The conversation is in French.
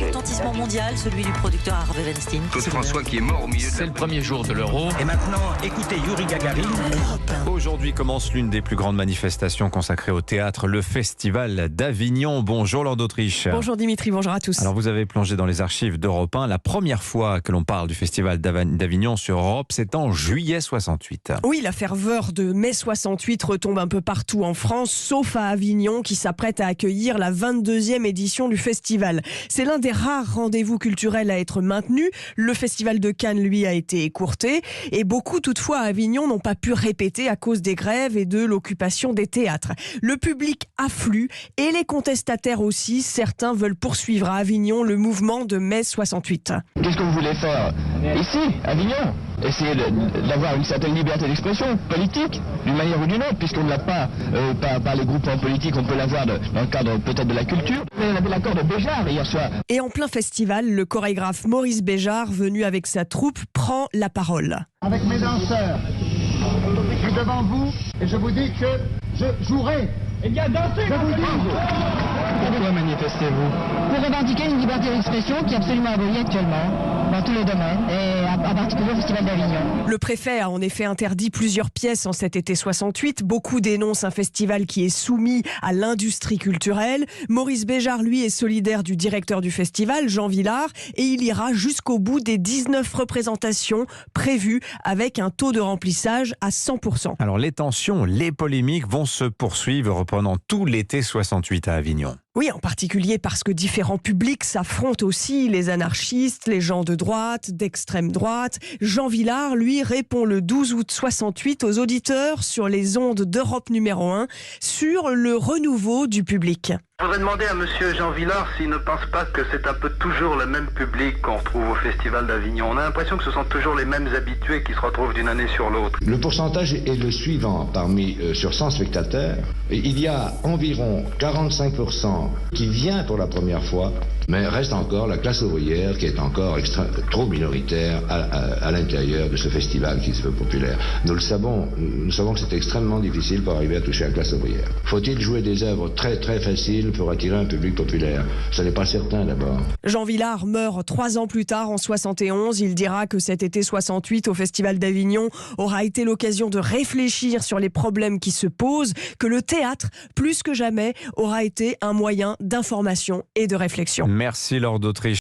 Retentissement mondial, celui du producteur Harvey Weinstein. Claude François qui est mort au milieu de C'est le premier jour de l'Euro. Et maintenant, écoutez Yuri Gagarin. Aujourd'hui commence l'une des plus grandes manifestations consacrées au théâtre, le Festival d'Avignon. Bonjour Laure d'Autriche. Bonjour Dimitri, bonjour à tous. Alors vous avez plongé dans les archives d'Europe 1. La première fois que l'on parle du Festival d'Avignon sur Europe, c'est en juillet 68. Oui, la ferveur de mai 68 retombe un peu partout en France, sauf à Avignon qui s'apprête à accueillir la 22e édition du festival. C'est l'un des rares rendez-vous culturels à être maintenu. Le Festival de Cannes, lui, a été écourté. Et beaucoup, toutefois, à Avignon, n'ont pas pu répéter à cause des grèves et de l'occupation des théâtres. Le public afflue et les contestataires aussi. Certains veulent poursuivre à Avignon le mouvement de mai 68. Qu'est-ce que vous voulez faire ici, à Avignon? Essayer d'avoir une certaine liberté d'expression politique, d'une manière ou d'une autre, puisqu'on ne l'a pas par les groupements politiques, on peut l'avoir dans le cadre peut-être de la culture. On avait l'accord de Béjart hier soir. Et en plein festival, le chorégraphe Maurice Béjart, venu avec sa troupe, prend la parole. Avec mes danseurs, je suis devant vous et je vous dis que je jouerai. Eh bien, dansez, je vous dis. Pourquoi manifestez-vous? Pour revendiquer une liberté d'expression qui est absolument abolie actuellement dans tous les domaines et en particulier au Festival d'Avignon. Le préfet a en effet interdit plusieurs pièces en cet été 68. Beaucoup dénoncent un festival qui est soumis à l'industrie culturelle. Maurice Béjart, lui, est solidaire du directeur du festival, Jean Villard, et il ira jusqu'au bout des 19 représentations prévues avec un taux de remplissage à 100%. Alors les tensions, les polémiques vont se poursuivre pendant tout l'été 68 à Avignon. Oui, en particulier parce que différents publics s'affrontent aussi, les anarchistes, les gens de droite, d'extrême droite. Jean Villard, lui, répond le 12 août 68 aux auditeurs sur les ondes d'Europe numéro 1 sur le renouveau du public. Je voudrais demander à monsieur Jean Villard s'il ne pense pas que c'est un peu toujours le même public qu'on retrouve au Festival d'Avignon. On a l'impression que ce sont toujours les mêmes habitués qui se retrouvent d'une année sur l'autre. Le pourcentage est le suivant. Sur 100 spectateurs, il y a environ 45% qui vient pour la première fois, mais reste encore la classe ouvrière qui est encore trop minoritaire à l'intérieur de ce festival qui se veut populaire. Nous savons que c'est extrêmement difficile pour arriver à toucher la classe ouvrière. Faut-il jouer des œuvres très très faciles pour attirer un public populaire? Ce n'est pas certain d'abord. Jean Villard meurt 3 ans plus tard en 71. Il dira que cet été 68 au Festival d'Avignon aura été l'occasion de réfléchir sur les problèmes qui se posent, que le théâtre, plus que jamais, aura été un moyen d'information et de réflexion. Merci Laure d'Autriche.